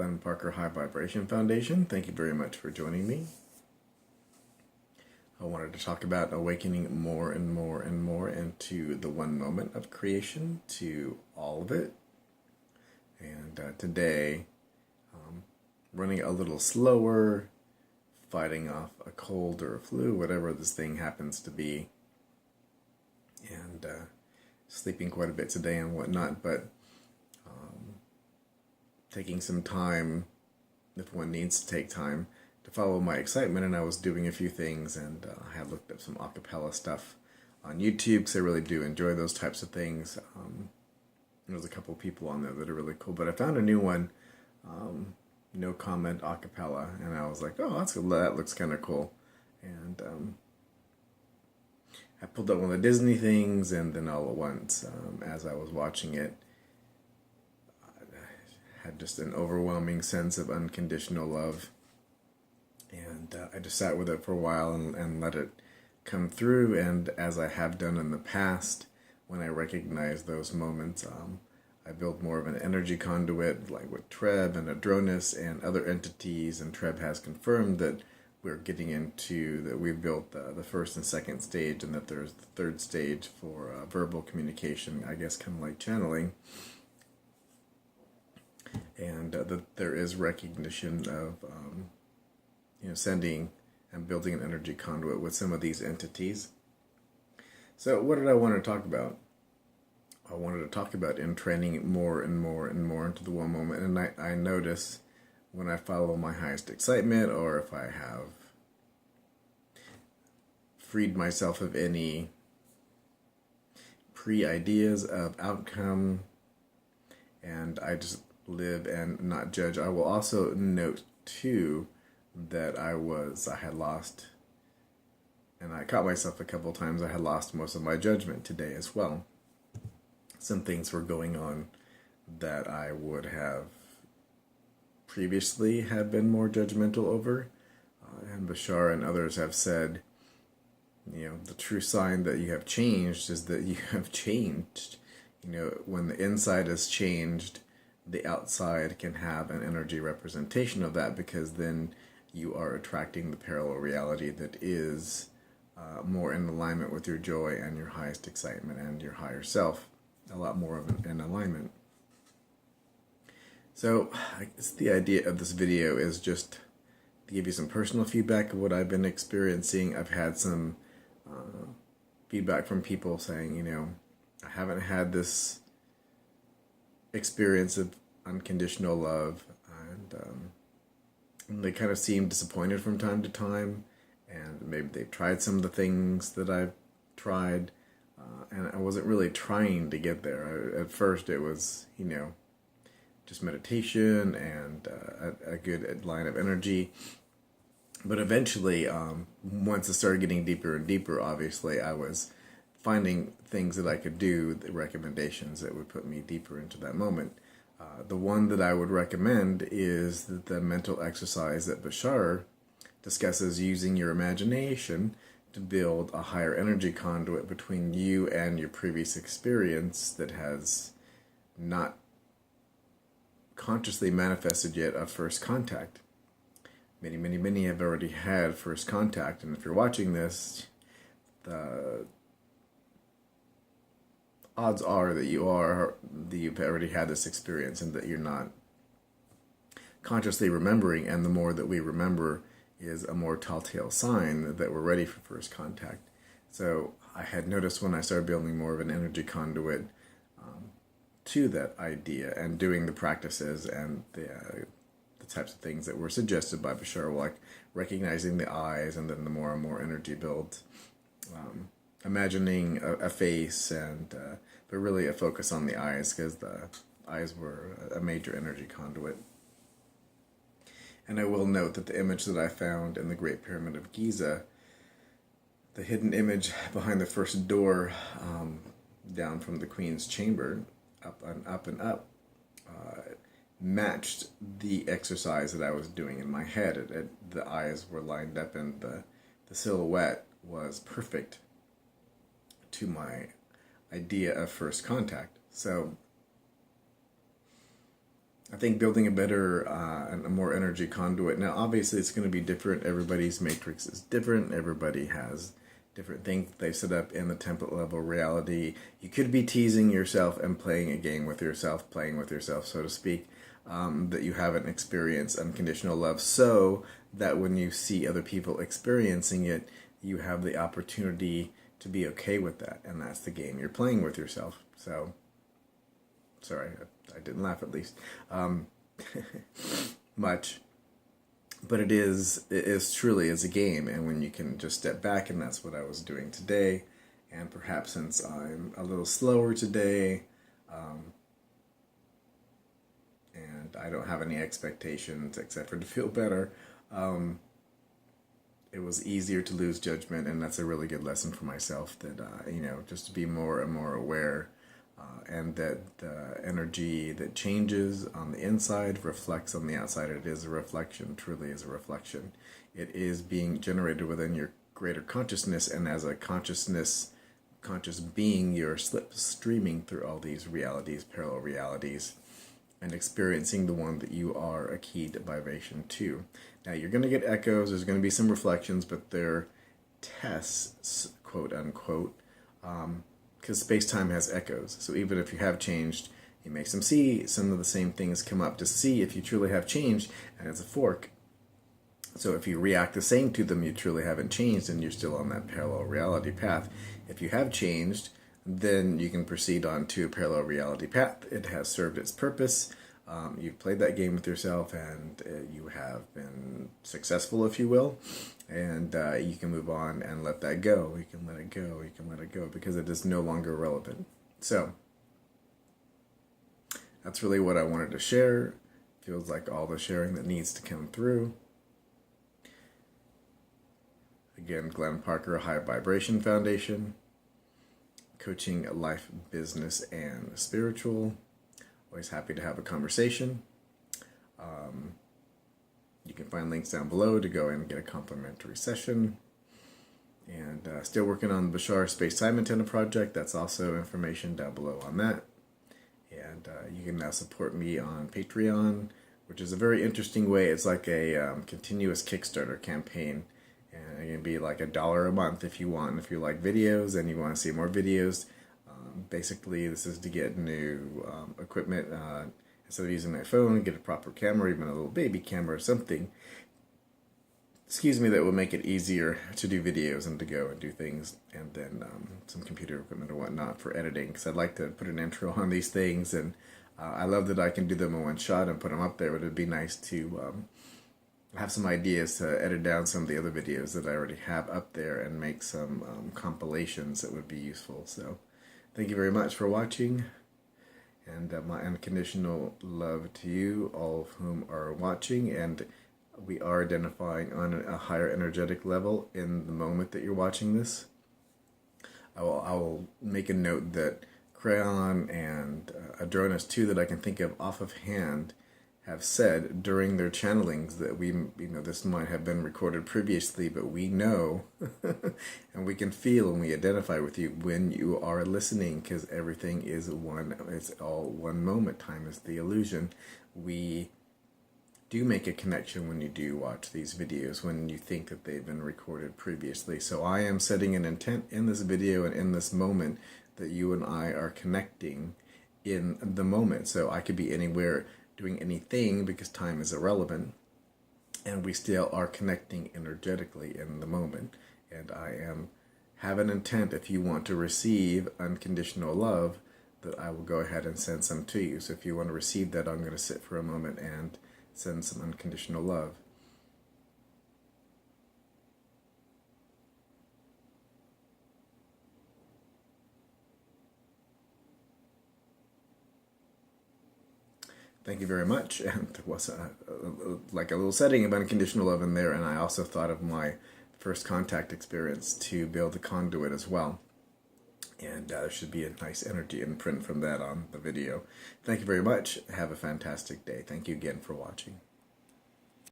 Glenn Parker High Vibration Foundation. Thank you very much for joining me. I wanted to talk about awakening more and more and more into the one moment of creation, to all of it. And today, running a little slower, fighting off a cold or a flu, whatever this thing happens to be, and sleeping quite a bit today and whatnot, but taking some time, if one needs to take time, to follow my excitement. And I was doing a few things, and I had looked up some a cappella stuff on YouTube, because I really do enjoy those types of things. There's a couple people on there that are really cool, but I found a new one, no comment a cappella, and I was like, oh, that looks kind of cool. And I pulled up one of the Disney things, and then all at once, as I was watching it, I had just an overwhelming sense of unconditional love. And I just sat with it for a while and let it come through. And as I have done in the past, when I recognize those moments, I build more of an energy conduit, like with TReb and Adronis and other entities. And TReb has confirmed that we're getting into, that we've built the first and second stage, and that there's the third stage for verbal communication, I guess kind of like channeling. And that there is recognition of sending and building an energy conduit with some of these entities. So what did I want to talk about? I wanted to talk about entraining more and more and more into the one moment. And I notice when I follow my highest excitement, or if I have freed myself of any pre-ideas of outcome, and I just live and not judge. I will also note too that I had lost, and I caught myself a couple times, I had lost most of my judgment today as well. Some things were going on that I would have previously had been more judgmental over, and Bashar and others have said, the true sign that you have changed is that you have changed. When the inside has changed, the outside can have an energy representation of that, because then you are attracting the parallel reality that is more in alignment with your joy and your highest excitement and your higher self, a lot more of an alignment. So I guess the idea of this video is just to give you some personal feedback of what I've been experiencing. I've had some feedback from people saying, I haven't had this experience of unconditional love, and they kind of seem disappointed from time to time, and maybe they've tried some of the things that I've tried, and I wasn't really trying to get there. At first it was, just meditation and a good line of energy, but eventually, once it started getting deeper and deeper, obviously I was finding things that I could do, the recommendations that would put me deeper into that moment. The one that I would recommend is the mental exercise that Bashar discusses, using your imagination to build a higher energy conduit between you and your previous experience that has not consciously manifested yet of first contact. Many, many, many have already had first contact, and if you're watching this, the odds are that you've already had this experience, and that you're not consciously remembering, and the more that we remember is a more telltale sign that we're ready for first contact. So I had noticed when I started building more of an energy conduit to that idea, and doing the practices and the types of things that were suggested by Bashar, like recognizing the eyes, and then the more and more energy builds, imagining a face, and but really a focus on the eyes, because the eyes were a major energy conduit. And I will note that the image that I found in the Great Pyramid of Giza, the hidden image behind the first door, down from the Queen's chamber, up and up and up, matched the exercise that I was doing in my head. The eyes were lined up, and the silhouette was perfect to my idea of first contact. So I think building a better and a more energy conduit. Now, obviously, it's going to be different. Everybody's matrix is different. Everybody has different things they set up in the template level reality. You could be teasing yourself and playing a game with yourself, so to speak, that you haven't experienced unconditional love, so that when you see other people experiencing it, you have the opportunity to be okay with that. And that's the game you're playing with yourself. So, sorry, I didn't laugh at least much. But it is truly is a game, and when you can just step back, and that's what I was doing today. And perhaps since I'm a little slower today, and I don't have any expectations except for to feel better, it was easier to lose judgment, and that's a really good lesson for myself, that, just to be more and more aware, and that the energy that changes on the inside reflects on the outside. It is a reflection, truly is a reflection. It is being generated within your greater consciousness, and as a conscious being, you're streaming through all these realities, parallel realities, and experiencing the one that you are a keyed vibration to. Now, you're going to get echoes, there's going to be some reflections, but they're tests, quote unquote, because space-time has echoes. So even if you have changed, it makes them see some of the same things come up to see if you truly have changed, and it's a fork. So if you react the same to them, you truly haven't changed, and you're still on that parallel reality path. If you have changed, then you can proceed on to a parallel reality path. It has served its purpose. You've played that game with yourself, and you have been successful, if you will, and you can move on and let that go. You can let it go. You can let it go, because it is no longer relevant. So that's really what I wanted to share. Feels like all the sharing that needs to come through. Again, Glenn Parker, High Vibration Foundation, coaching life, business, and spiritual. Always happy to have a conversation. You can find links down below to go and get a complimentary session. And still working on the Bashar Space-Time Antenna project. That's also information down below on that. And you can now support me on Patreon, which is a very interesting way. It's like a continuous Kickstarter campaign. And it can be like $1 a month if you want. If you like videos and you want to see more videos. Basically, this is to get new equipment. Instead of using my phone, get a proper camera, even a little baby camera or something, that will make it easier to do videos and to go and do things, and then some computer equipment or whatnot for editing, because I'd like to put an intro on these things, and I love that I can do them in one shot and put them up there, but it'd be nice to have some ideas to edit down some of the other videos that I already have up there and make some compilations that would be useful. So thank you very much for watching, and my unconditional love to you, all of whom are watching, and we are identifying on a higher energetic level in the moment that you're watching this. I will make a note that KYRON and Adronis, too, that I can think of off of hand, have said during their channelings that this might have been recorded previously, but we know and we can feel and we identify with you when you are listening, because everything is one. It's all one moment. Time is the illusion. We do make a connection when you do watch these videos, when you think that they've been recorded previously. So I am setting an intent in this video and in this moment that you and I are connecting in the moment. So I could be anywhere doing anything, because time is irrelevant, and we still are connecting energetically in the moment. And I have an intent, if you want to receive unconditional love, that I will go ahead and send some to you. So if you want to receive that, I'm going to sit for a moment and send some unconditional love. Thank you very much. And there was like a little setting of unconditional love in there, and I also thought of my first contact experience to build a conduit as well. And there should be a nice energy imprint from that on the video. Thank you very much. Have a fantastic day. Thank you again for watching.